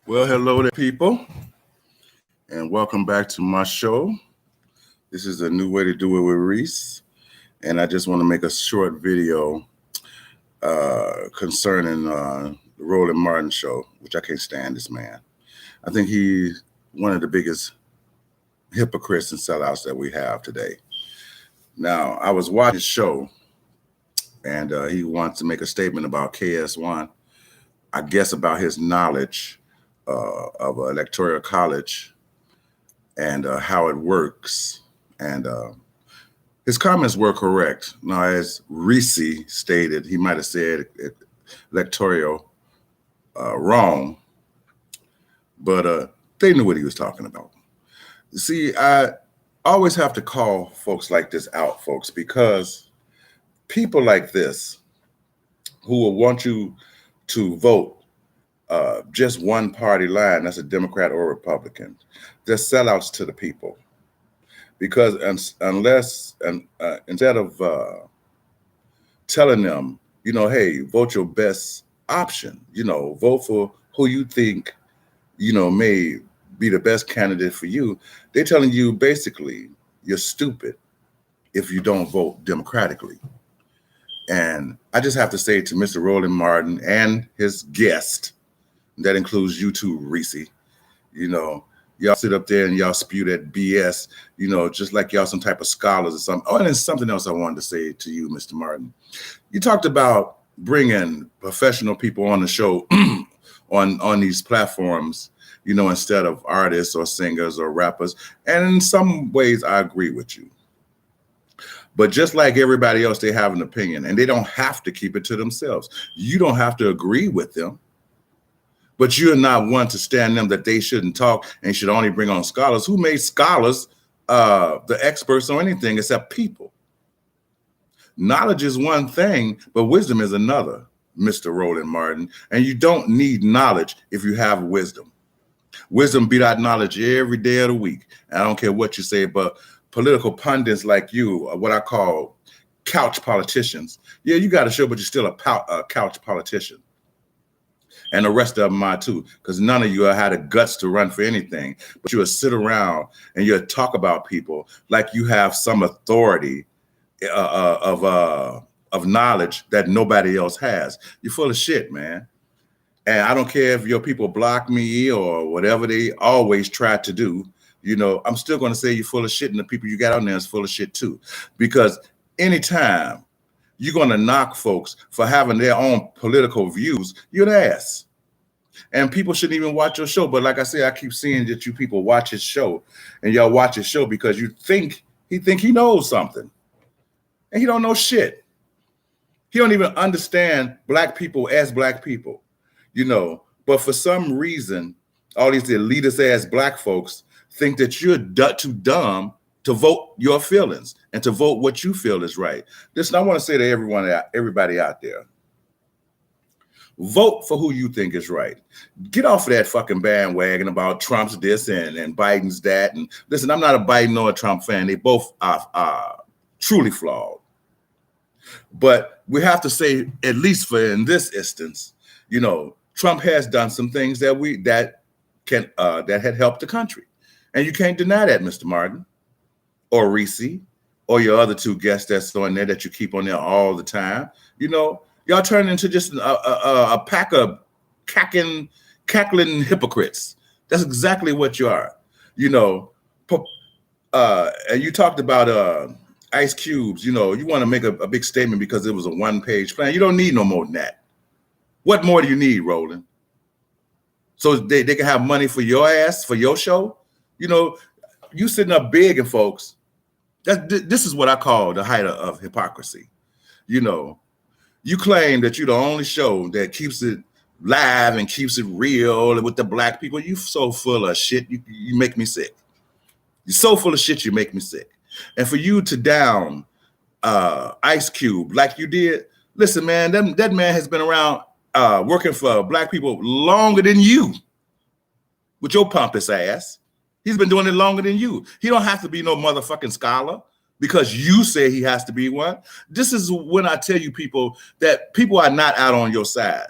Well, hello there, people, and welcome back to my show. This is a new way to do it with Reese, and I just want to make a short video concerning the Roland Martin show, which I can't stand this man. I think he's one of the biggest hypocrites and sellouts that we have today. Now, I was watching his show, and he wants to make a statement about KS1, I guess about his knowledge of electoral college and how it works. And his comments were correct. Now, as Reese stated, he might have said electoral wrong, but they knew what he was talking about. See, I always have to call folks like this out, folks, because people like this who will want you to vote just one party line, that's a Democrat or Republican, they're sellouts to the people. Because instead of telling them, hey, vote your best option, vote for who you think, may be the best candidate for you, they're telling you basically you're stupid if you don't vote democratically. And I just have to say to Mr. Roland Martin and his guest, that includes you too, Reese, y'all sit up there and y'all spew that BS, just like y'all some type of scholars or something. Oh, and there's something else I wanted to say to you, Mr. Martin. You talked about bringing professional people on the show on these platforms, instead of artists or singers or rappers. And in some ways, I agree with you. But just like everybody else, they have an opinion, and they don't have to keep it to themselves. You don't have to agree with them. But you're not one to stand them that they shouldn't talk and should only bring on scholars. Who made scholars the experts on anything except people? Knowledge is one thing, but wisdom is another, Mr. Roland Martin. And you don't need knowledge if you have wisdom. Wisdom beat out knowledge every day of the week. And I don't care what you say, but political pundits like you, what I call couch politicians, yeah, you got a show, but you're still a couch politician. And the rest of them are too, because none of you had the guts to run for anything. But you will sit around and you'll talk about people like you have some authority of knowledge that nobody else has. You're full of shit, man. And I don't care if your people block me or whatever they always try to do. I'm still going to say you're full of shit, and the people you got on there is full of shit too. Because anytime you're going to knock folks for having their own political views, you're an ass. And people shouldn't even watch your show. But like I say, I keep seeing that you people watch his show, and y'all watch his show because you think he knows something. And he don't know shit. He don't even understand black people as black people, But for some reason, all these elitist ass black folks think that you're too dumb to vote your feelings and to vote what you feel is right. Listen, I want to say to everybody out there, vote for who you think is right. Get off of that fucking bandwagon about Trump's this and Biden's that. And listen, I'm not a Biden or a Trump fan. They both are truly flawed. But we have to say, at least for in this instance, Trump has done some things that had helped the country. And you can't deny that, Mr. Martin. Or Reese, or your other two guests that's on there that you keep on there all the time. Y'all turn into just a pack of cackling hypocrites. That's exactly what you are. And you talked about ice cubes. You want to make a big statement because it was a one-page plan. You don't need no more than that. What more do you need, Roland? So they can have money for your ass, for your show? You sitting up begging folks. This is what I call the height of hypocrisy. You claim that you're the only show that keeps it live and keeps it real with the black people. You so full of shit, you make me sick. You're so full of shit, you make me sick. And for you to down Ice Cube like you did, listen, man, that man has been around working for black people longer than you with your pompous ass. He's been doing it longer than you. He don't have to be no motherfucking scholar because you say he has to be one. This is when I tell you people that people are not out on your side.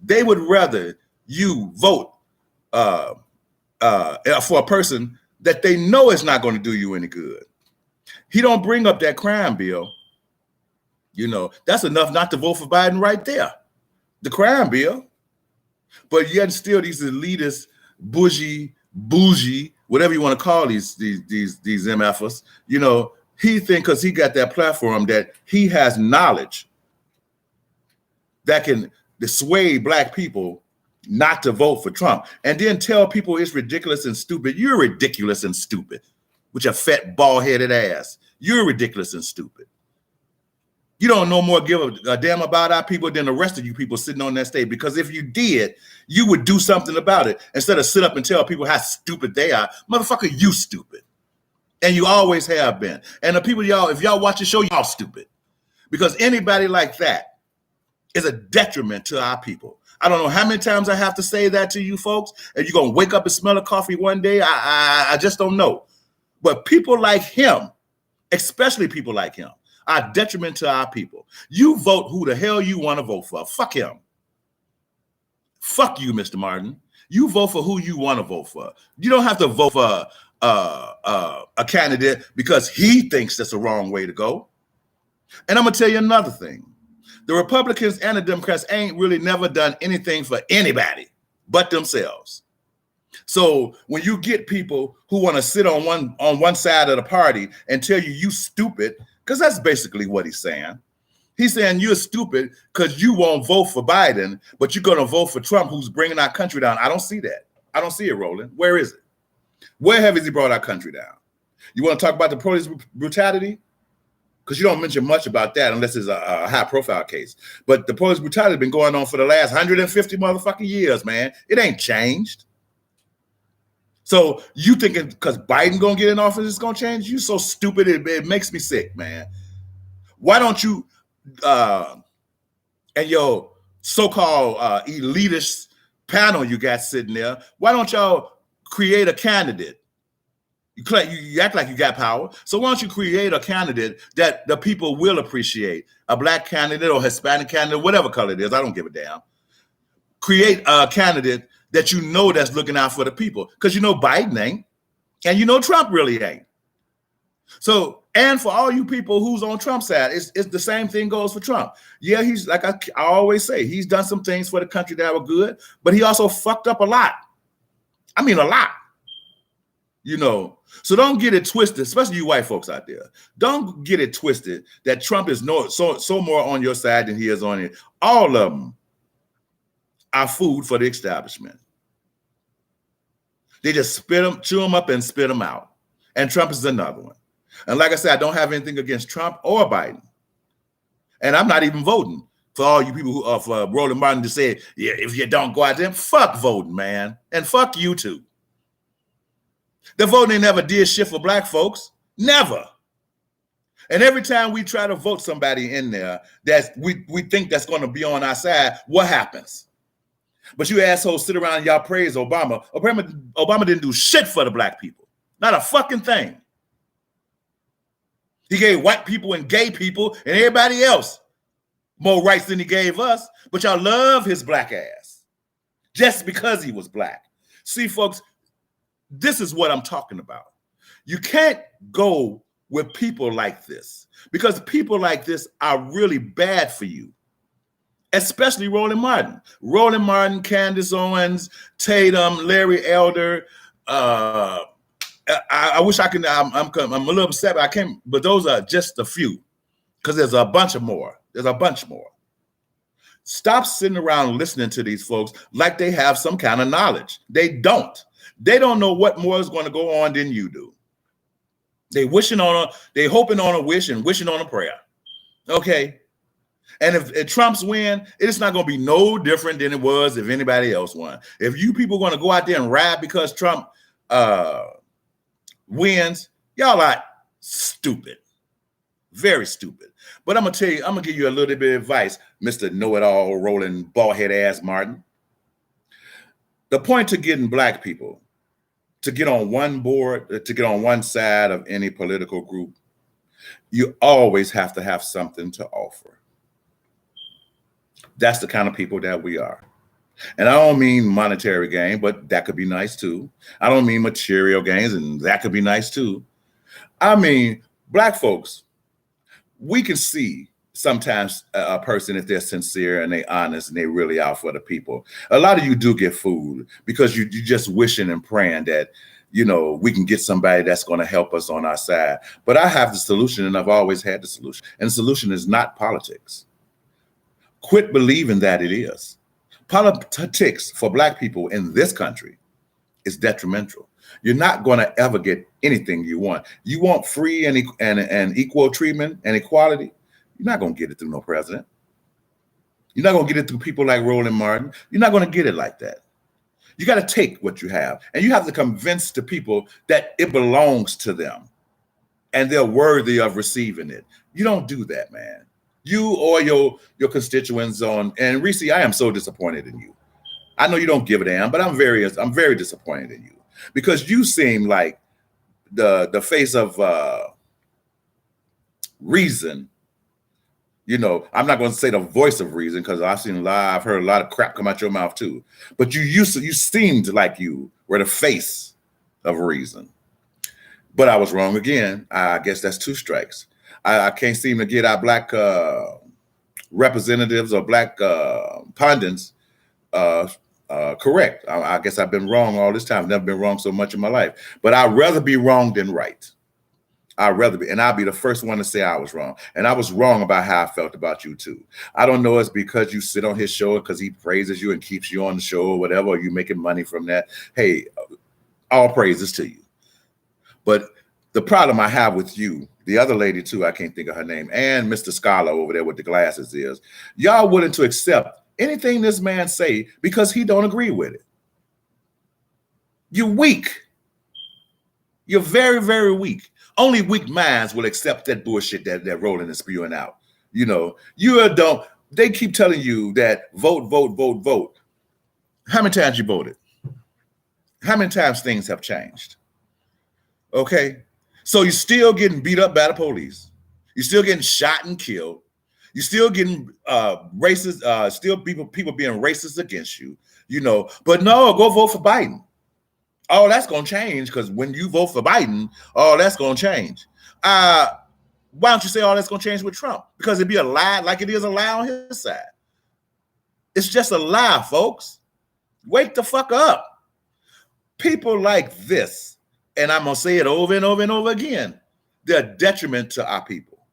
They would rather you vote for a person that they know is not going to do you any good. He don't bring up that crime bill. That's enough not to vote for Biden right there. The crime bill. But yet still these elitist, bougie, whatever you want to call these MFers, he think because he got that platform that he has knowledge that can dissuade black people not to vote for Trump, and then tell people it's ridiculous and stupid. You're ridiculous and stupid with your fat, bald-headed ass. You're ridiculous and stupid. You don't no more give a damn about our people than the rest of you people sitting on that stage. Because if you did, you would do something about it instead of sit up and tell people how stupid they are. Motherfucker, you stupid. And you always have been. And the people if y'all watch the show, y'all stupid. Because anybody like that is a detriment to our people. I don't know how many times I have to say that to you folks. And you're going to wake up and smell a coffee one day. I just don't know. But people like him, especially people like him, are detriment to our people. You vote who the hell you want to vote for. Fuck him. Fuck you, Mr. Martin. You vote for who you want to vote for. You don't have to vote for a candidate because he thinks that's the wrong way to go. And I'm going to tell you another thing. The Republicans and the Democrats ain't really never done anything for anybody but themselves. So when you get people who want to sit on one side of the party and tell you stupid, because that's basically what he's saying. He's saying you're stupid because you won't vote for Biden, but you're going to vote for Trump, who's bringing our country down. I don't see that. I don't see it, Roland. Where is it? Where has he brought our country down? You want to talk about the police brutality? Because you don't mention much about that unless it's a high-profile case. But the police brutality has been going on for the last 150 motherfucking years, man. It ain't changed. So you thinking because Biden gonna get in office, it's gonna change? You so stupid, it makes me sick, man. Why don't you and your so-called elitist panel you got sitting there, why don't y'all create a candidate? You act like you got power. So why don't you create a candidate that the people will appreciate? A black candidate or Hispanic candidate, whatever color it is, I don't give a damn. Create a candidate that that's looking out for the people. Because Biden ain't. And Trump really ain't. So, and for all you people who's on Trump's side, it's the same thing goes for Trump. Yeah, he's like I always say, he's done some things for the country that were good, but he also fucked up a lot. I mean, a lot. So don't get it twisted, especially you white folks out there. Don't get it twisted that Trump is so more on your side than he is on it. All of them are food for the establishment. They just chew them up and spit them out. And Trump is another one. And like I said, I don't have anything against Trump or Biden. And I'm not even voting for all you people who for Roland Martin to say, yeah, if you don't go out there, fuck voting, man. And fuck you too. The voting ain't never did shit for black folks. Never. And every time we try to vote somebody in there that we think that's going to be on our side, what happens? But you assholes sit around and y'all praise Obama. Obama didn't do shit for the black people. Not a fucking thing. He gave white people and gay people and everybody else more rights than he gave us. But y'all love his black ass just because he was black. See, folks, this is what I'm talking about. You can't go with people like this because people like this are really bad for you. Especially Roland Martin, Candace Owens, Tatum, Larry Elder. I wish I could. I'm a little upset, but I can't. But those are just a few, because there's a bunch more. Stop sitting around listening to these folks like they have some kind of knowledge. They don't. They don't know what more is going to go on than you do. They hoping on a wish and wishing on a prayer. Okay. And if Trump's win, it's not going to be no different than it was if anybody else won. If you people are going to go out there and ride because Trump wins, y'all are stupid. Very stupid. But I'm going to tell you, I'm going to give you a little bit of advice, Mr. Know-it-all, rolling, bald-head ass Martin. The point to getting black people to get on one board, to get on one side of any political group, you always have to have something to offer. That's the kind of people that we are. And I don't mean monetary gain, but that could be nice too. I don't mean material gains, and that could be nice too. I mean, black folks, we can see sometimes a person, if they're sincere and they honest and they really out for the people. A lot of you do get food because you just wishing and praying that, you know, we can get somebody that's going to help us on our side. But I have the solution, and I've always had the solution. And the solution is not politics. Quit believing that it is. Politics for black people in this country is detrimental. You're not going to ever get anything you want. You want free and equal treatment and equality. You're not going to get it through no president. You're not going to get it through people like Roland Martin. You're not going to get it like that. You got to take what you have, and you have to convince the people that it belongs to them and they're worthy of receiving it. You don't do that, man. You or your constituents and Reese, I am so disappointed in you. I know you don't give a damn, but I'm very disappointed in you because you seem like the face of reason. You know, I'm not going to say the voice of reason because I've heard a lot of crap come out your mouth too. But you seemed like you were the face of reason. But I was wrong again. I guess that's 2 strikes. I can't seem to get our black representatives or black pundits correct. I guess I've been wrong all this time. I've never been wrong so much in my life. But I'd rather be wrong than right. I'd rather be, and I'll be the first one to say I was wrong. And I was wrong about how I felt about you too. I don't know it's because you sit on his show because he praises you and keeps you on the show or whatever, or you making money from that. Hey, all praises to you. But the problem I have with you, the other lady too, I can't think of her name, and Mr. Scholar over there with the glasses is, y'all willing to accept anything this man say because he don't agree with it. You're weak. You're very, very weak. Only weak minds will accept that bullshit that Roland is spewing out. You know, you don't. They keep telling you that vote, vote, vote, vote. How many times you voted? How many times things have changed? Okay, so you're still getting beat up by the police. You're still getting shot and killed. You're still getting racist. Still people being racist against you. You know, but no, go vote for Biden. Oh, that's going to change because when you vote for Biden, oh, that's going to change. Why don't you say all that's going to change with Trump? Because it'd be a lie like it is a lie on his side. It's just a lie, folks. Wake the fuck up. People like this, and I'm going to say it over and over and over again, they're a detriment to our people.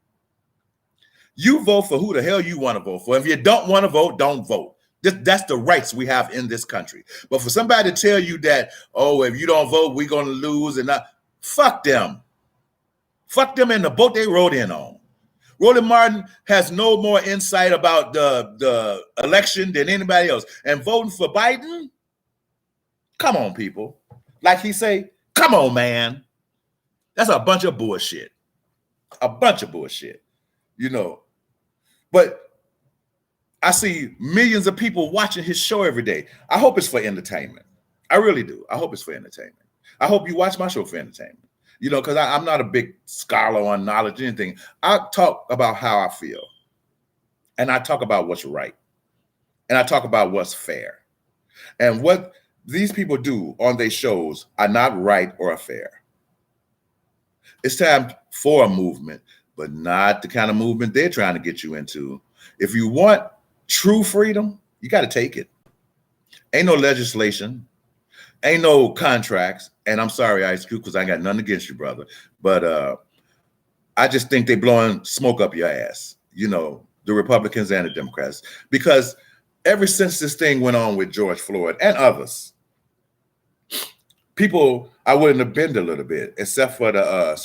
You vote for who the hell you want to vote for. If you don't want to vote, don't vote. That's the rights we have in this country. But for somebody to tell you that, oh, if you don't vote, we're going to lose, and not, fuck them. Fuck them in the boat they rode in on. Roland Martin has no more insight about the election than anybody else. And voting for Biden, come on, people. Like he say, come on, man. That's a bunch of bullshit. A bunch of bullshit, you know. But I see millions of people watching his show every day. I hope it's for entertainment. I really do. I hope it's for entertainment. I hope you watch my show for entertainment. You know, because I'm not a big scholar on knowledge or anything. I talk about how I feel. And I talk about what's right. And I talk about what's fair. And what these people do on their shows are not right or fair. It's time for a movement, but not the kind of movement they're trying to get you into. If you want true freedom, you got to take it. Ain't no legislation, ain't no contracts. And I'm sorry, Ice Cube, because I ain't got nothing against you, brother. But I just think they blowing smoke up your ass, you know, the Republicans and the Democrats. Because ever since this thing went on with George Floyd and others, people, I wouldn't have been a little bit, except for the,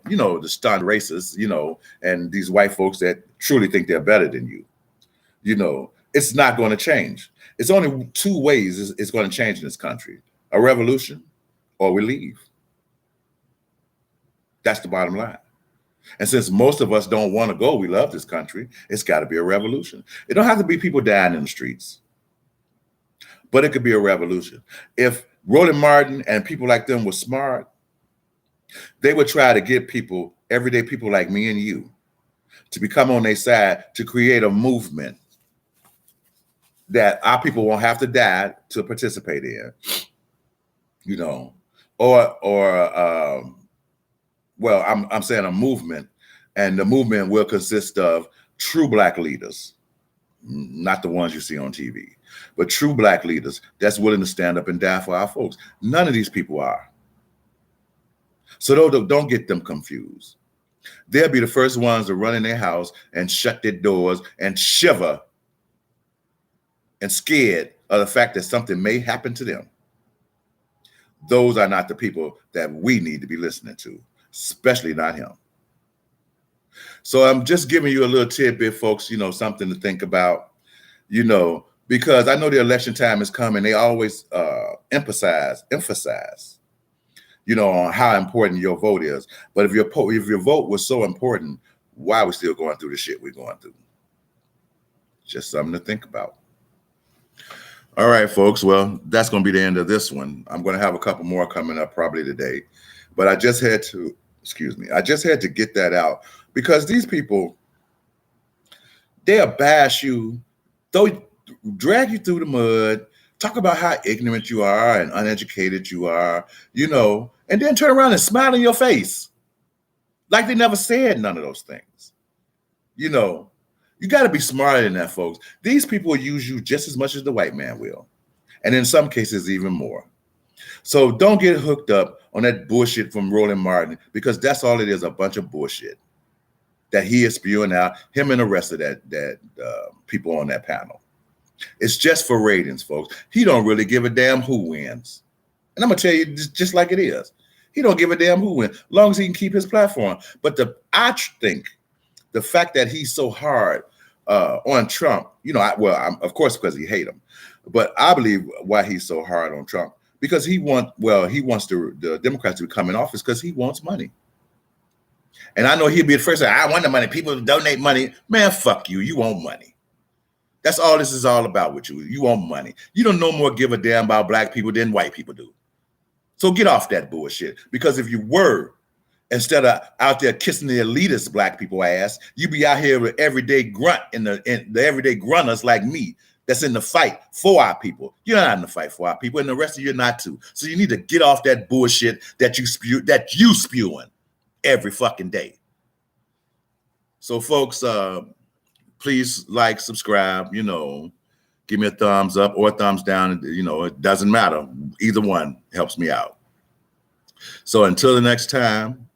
you know, the stunned racists, you know, and these white folks that truly think they're better than you. You know, it's not going to change. It's only 2 ways it's going to change in this country: a revolution or we leave. That's the bottom line. And since most of us don't want to go, we love this country, it's got to be a revolution. It don't have to be people dying in the streets, but it could be a revolution. If Roland Martin and people like them were smart, they would try to get people, everyday people like me and you, to become on their side to create a movement that our people won't have to die to participate in, you know, or well, I'm saying a movement, and the movement will consist of true Black leaders, not the ones you see on TV, but true Black leaders that's willing to stand up and die for our folks. None of these people are. So don't get them confused. They'll be the first ones to run in their house and shut their doors and shiver and scared of the fact that something may happen to them. Those are not the people that we need to be listening to, especially not him. So I'm just giving you a little tidbit, folks, something to think about, because I know the election time is coming. They always emphasize, on how important your vote is. But if your vote was so important, why are we still going through the shit we're going through? Just something to think about. All right, folks. Well, that's going to be the end of this one. I'm going to have a couple more coming up probably today. But I just had to get that out because these people, they'll bash you, drag you through the mud, talk about how ignorant you are and uneducated you are, and then turn around and smile in your face like they never said none of those things. You got to be smarter than that, folks. These people will use you just as much as the white man will, and in some cases even more. So don't get hooked up on that bullshit from Roland Martin, because that's all it is, a bunch of bullshit that he is spewing out, him and the rest of that people on that panel. It's just for ratings, folks. He don't really give a damn who wins. And I'm going to tell you just like it is. He don't give a damn who wins, as long as he can keep his platform. But I think the fact that he's so hard on Trump, of course, because he hate him. But I believe why he's so hard on Trump, because he wants the Democrats to come in office because he wants money. And I know he'll be the first to say, I want the money. People donate money. Man, fuck you. You want money. That's all this is all about with you. You want money. You don't no more give a damn about Black people than white people do. So get off that bullshit. Because if you were, instead of out there kissing the elitist Black people ass, you be out here with everyday grunt in the everyday grunters like me that's in the fight for our people. You're not in the fight for our people, and the rest of you are not too. So you need to get off that bullshit that you spewing every fucking day. So folks, please like, subscribe, give me a thumbs up or a thumbs down. It doesn't matter. Either one helps me out. So until the next time,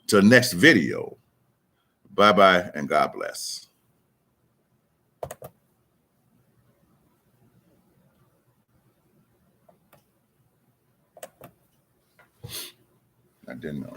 till the next video, bye-bye and God bless. I didn't know.